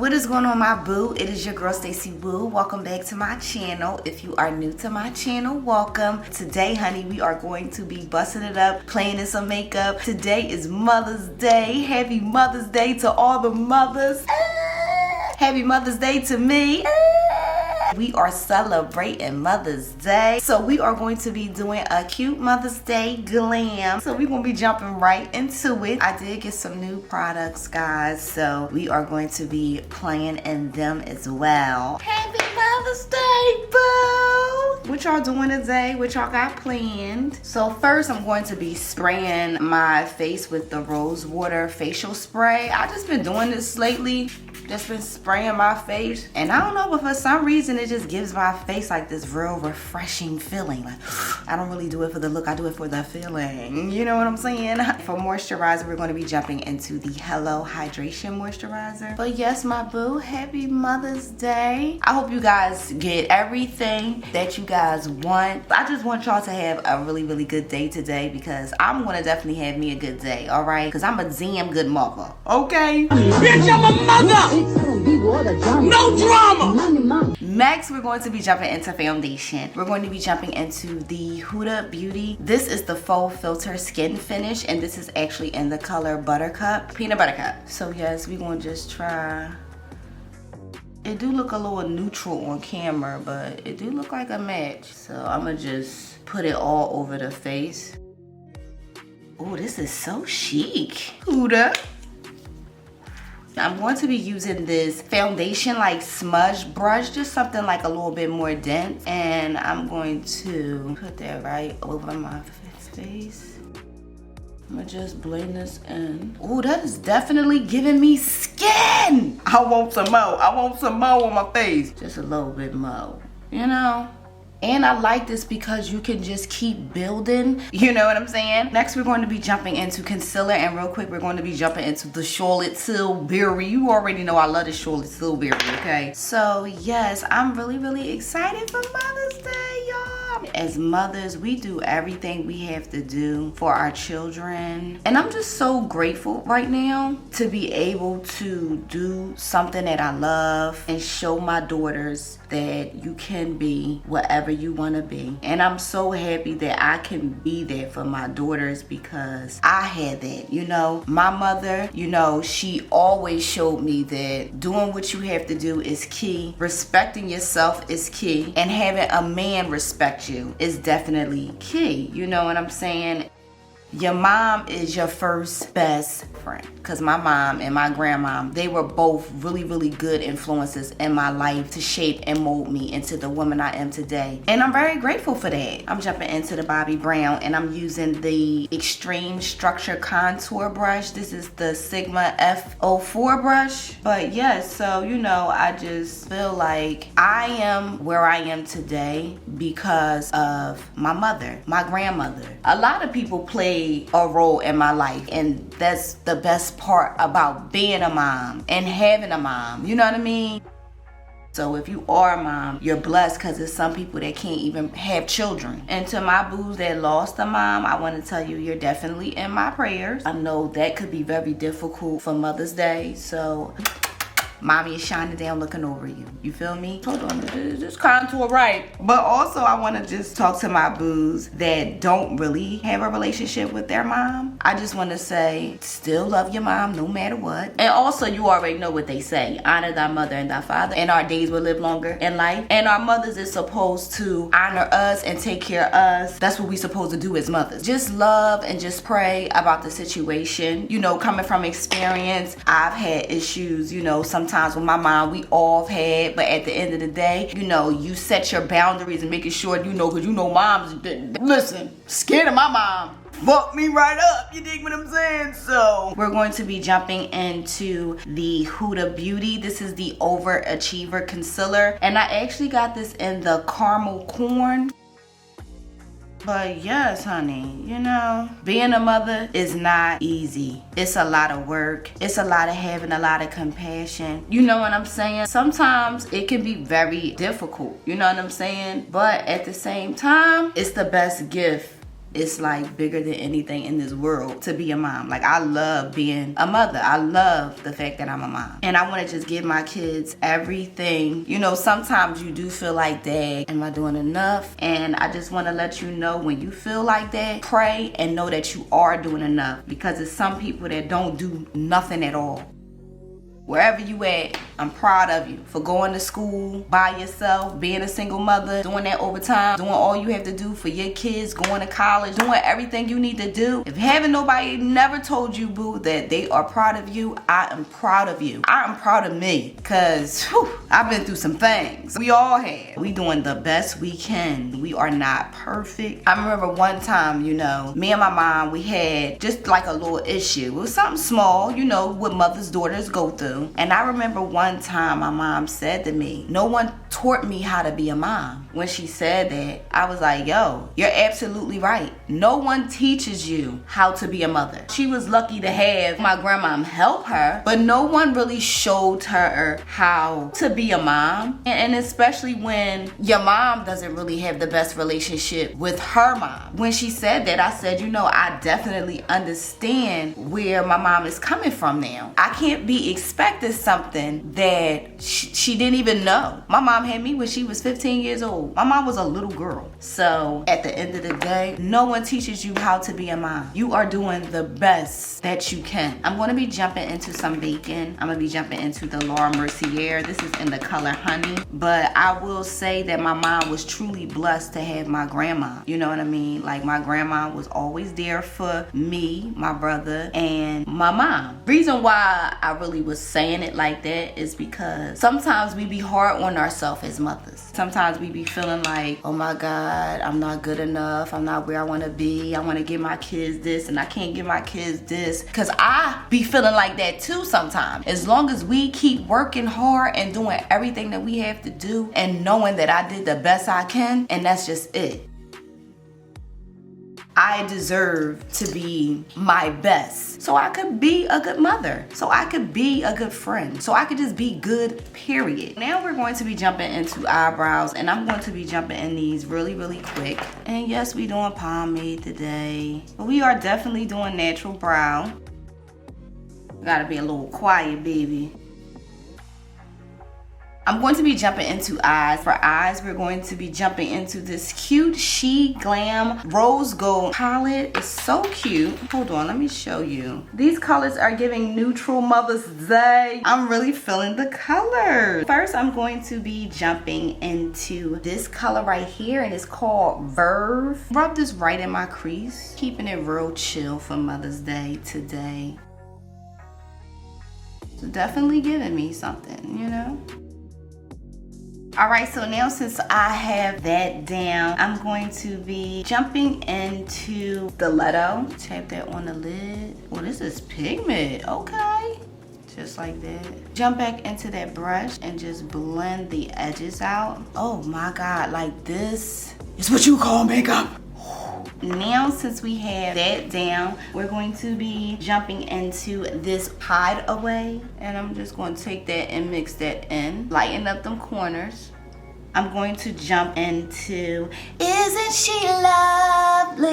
What is going on, my boo? It is your girl STACIEWO. Welcome back to my channel. If you are new to my channel, welcome. Today, honey, we are going to be busting it up, playing in some makeup. Today is Mother's Day. Happy Mother's Day to all the mothers. Happy Mother's Day to me. We are celebrating Mother's Day. So we are going to be doing a cute Mother's Day glam. So we're going to be jumping right into it. I did get some new products, guys. So we are going to be playing in them as well. Happy Mother's Day, boo! What y'all doing today? What y'all got planned? So first I'm going to be spraying my face with the rose water facial spray. I just been doing this lately. Just been spraying my face, and I don't know, but for some reason it just gives my face like this real refreshing feeling. Like, I don't really do it for the look, I do it for the feeling. You know what I'm saying? For moisturizer, we're going to be jumping into the Hello Hydration Moisturizer. But yes, my boo, happy Mother's Day. I hope you guys get everything that you guys want. I just want y'all to have a really, really good day today, because I'm going to definitely have me a good day, all right? Because I'm a damn good mother, okay? Bitch, I'm a mother! No drama! Next, we're going to be jumping into foundation. We're going to be jumping into the Huda Beauty. This is the Faux Filter Skin Finish, and this is actually in the color Buttercup, Peanut Buttercup. So yes, we're going to just try. It do look a little neutral on camera, but it do look like a match. So I'm gonna just put it all over the face. Oh, this is so chic, Huda. I'm going to be using this foundation like smudge brush, just something like a little bit more dense. And I'm going to put that right over my face. I'm gonna just blend this in. Oh, that is definitely giving me skin. I want some more. I want some more on my face. Just a little bit more, you know? And I like this because you can just keep building, you know what I'm saying? Next, we're going to be jumping into concealer, and real quick, we're going to be jumping into the Charlotte Tilbury. You already know I love the Charlotte Tilbury, okay? So yes, I'm really, really excited for Mother's Day, y'all. As mothers, we do everything we have to do for our children. And I'm just so grateful right now to be able to do something that I love and show my daughters that you can be whatever you want to be. And I'm so happy that I can be there for my daughters, because I had that, you know. My mother, you know, she always showed me that doing what you have to do is key, respecting yourself is key, and having a man respect you is definitely key. You know what I'm saying? Your mom is your first best friend, because my mom and my grandma, they were both really, really good influences in my life to shape and mold me into the woman I am today. And I'm very grateful for that. I'm jumping into the Bobbi Brown, and I'm using the Extreme Structure Contour brush. This is the Sigma F04 brush. But yes, so you know, I just feel like I am where I am today because of my mother, my grandmother. A lot of people play a role in my life, and that's the best part about being a mom and having a mom, you know what I mean? So if you are a mom, you're blessed, because there's some people that can't even have children. And to my boos that lost a mom, I want to tell you, you're definitely in my prayers. I know that could be very difficult for Mother's Day, so mommy is shining down looking over you. You feel me? Hold on, this contour right. But also, I want to just talk to my boos that don't really have a relationship with their mom. I just want to say, still love your mom no matter what. And also, you already know what they say. Honor thy mother and thy father, and our days will live longer in life. And our mothers is supposed to honor us and take care of us. That's what we supposed to do as mothers. Just love and just pray about the situation. You know, coming from experience, I've had issues, you know, sometimes with my mom, we all have had, but at the end of the day, you know, you set your boundaries and making sure, you know, because you know moms, listen, scared of my mom. Fuck me right up, you dig what I'm saying? So we're going to be jumping into the Huda Beauty. This is the Overachiever Concealer, and I actually got this in the Caramel Corn. But yes, honey, you know, being a mother is not easy. It's a lot of work. It's a lot of having a lot of compassion. You know what I'm saying? Sometimes it can be very difficult. You know what I'm saying? But at the same time, it's the best gift It's like bigger than anything in this world to be a mom. Like, I love being a mother. I love the fact that I'm a mom. And I want to just give my kids everything. You know, sometimes you do feel like, dang, am I doing enough? And I just want to let you know, when you feel like that, pray and know that you are doing enough. Because there's some people that don't do nothing at all. Wherever you at, I'm proud of you for going to school by yourself, being a single mother, doing that overtime, doing all you have to do for your kids, going to college, doing everything you need to do. If having nobody never told you, boo, that they are proud of you, I am proud of you. I am proud of me, because I've been through some things. We all have. We doing the best we can. We are not perfect. I remember one time, you know, me and my mom, we had just like a little issue. It was something small, you know, what mothers' daughters go through. And I remember one time my mom said to me, no one taught me how to be a mom. When she said that, I was like, yo, you're absolutely right. No one teaches you how to be a mother. She was lucky to have my grandma help her, but no one really showed her how to be a mom. And especially when your mom doesn't really have the best relationship with her mom. When she said that, I said, you know, I definitely understand where my mom is coming from now. I can't be expecting something that she didn't even know. My mom had me when she was 15 years old. My mom was a little girl. So at the end of the day, no one teaches you how to be a mom. You are doing the best that you can. I'm going to be jumping into some bacon. I'm going to be jumping into the Mercier. This is in the color honey. But I will say that my mom was truly blessed to have my grandma. You know what I mean? Like, my grandma was always there for me, my brother, and my mom. Reason why I really was saying it like that is because sometimes we be hard on ourselves as mothers. Sometimes we be feeling like, oh my God, I'm not good enough. I'm not where I want to be. I want to give my kids this and I can't give my kids this. Because I be feeling like that too sometimes. As long as we keep working hard and doing everything that we have to do and knowing that I did the best I can, and that's just it. I deserve to be my best so I could be a good mother, so I could be a good friend, so I could just be good, period. Now we're going to be jumping into eyebrows, and I'm going to be jumping in these really, really quick. And yes, we doing pomade today, but we are definitely doing natural brow. Gotta be a little quiet, baby. I'm going to be jumping into eyes. For eyes, we're going to be jumping into this cute She Glam Rose Gold palette. It's so cute. Hold on, let me show you. These colors are giving neutral Mother's Day. I'm really feeling the colors. First, I'm going to be jumping into this color right here, and it's called Verve. Rub this right in my crease, keeping it real chill for Mother's Day today. So definitely giving me something, you know? Alright, so now since I have that down, I'm going to be jumping into the Leto. Tap that on the lid. Oh, this is pigment. Okay. Just like that. Jump back into that brush and just blend the edges out. Oh my God, like this is what you call makeup. Now, since we have that down, we're going to be jumping into this Hideaway, and I'm just going to take that and mix that in, lighten up them corners. I'm going to jump into Isn't She Lovely?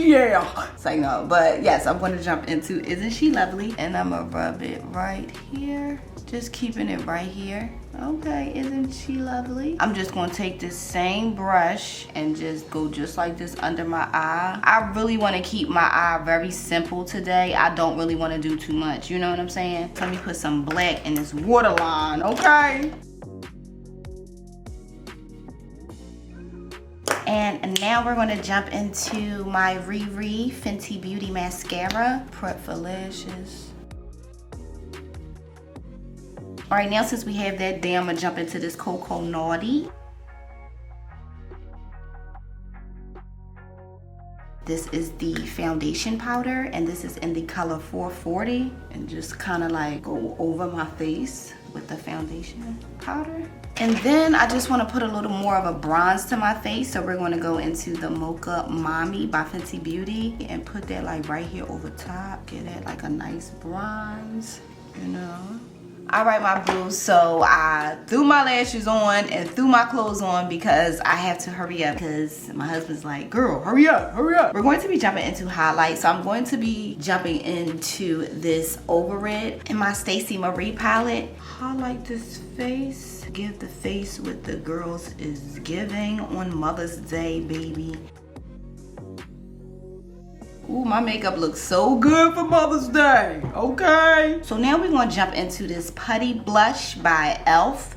Yeah. It's like, no, but yes, I'm going to jump into Isn't She Lovely, and I'm going to rub it right here. Just keeping it right here. Okay, isn't she lovely? I'm just gonna take this same brush and just go just like this under my eye. I really wanna keep my eye very simple today. I don't really wanna do too much, you know what I'm saying? Let me put some black in this waterline, okay? And now we're gonna jump into my Riri Fenty Beauty Mascara, prep for lashes. All right, now since we have that down, I'm gonna jump into this Cocoa Naughty. This is the foundation powder, and this is in the color 440. And just kind of like go over my face with the foundation powder. And then I just want to put a little more of a bronze to my face. So we're going to go into the Mocha Mommy by Fenty Beauty and put that like right here over top. Get it like a nice bronze, you know. All right, my boo, so I threw my lashes on and threw my clothes on because I have to hurry up because my husband's like, girl, hurry up, hurry up. We're going to be jumping into highlights. So I'm going to be jumping into this Over It in my Stacey Marie palette. Highlight this face. Give the face what the girls is giving on Mother's Day, baby. Ooh, my makeup looks so good for Mother's Day, okay? So now we're gonna jump into this Putty Blush by e.l.f.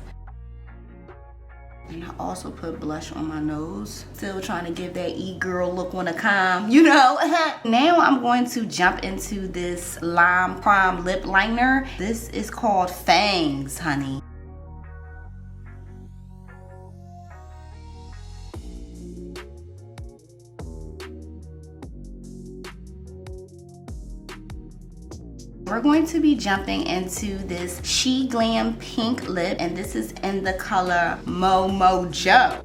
And I also put blush on my nose. Still trying to give that e-girl look on a calm, you know? Now I'm going to jump into this Lime Prime lip liner. This is called Fangs, honey. We're going to be jumping into this She Glam pink lip, and this is in the color Mojo.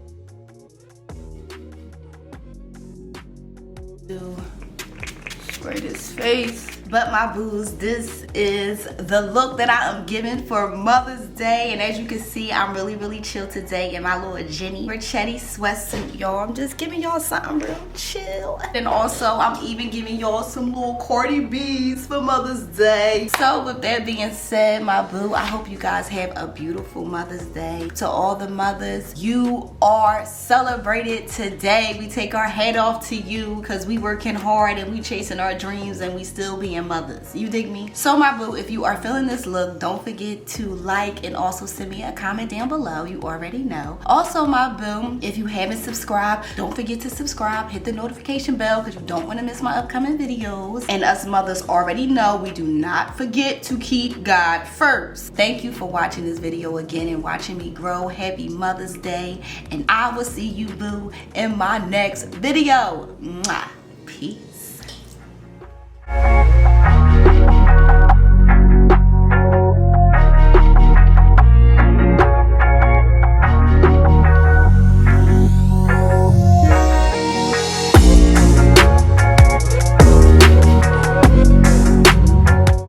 Spray this face. But my boos, this is the look that I am giving for Mother's Day. And as you can see, I'm really chill today in my little Jenny Ricchetti sweatsuit, y'all. I'm just giving y'all something real chill. And also, I'm even giving y'all some little Cardi B's for Mother's Day. So with that being said, my boo, I hope you guys have a beautiful Mother's Day. To all the mothers, you are celebrated today. We take our hat off to you because we working hard and we chasing our dreams and we still being mothers. You dig me? So my boo, if you are feeling this look, don't forget to like and also send me a comment down below. You already know. Also my boo, if you haven't subscribed, don't forget to subscribe. Hit the notification bell because you don't want to miss my upcoming videos. And us mothers already know we do not forget to keep God first. Thank you for watching this video again and watching me grow. Happy Mother's Day. And I will see you, boo, in my next video. Mwah. Peace.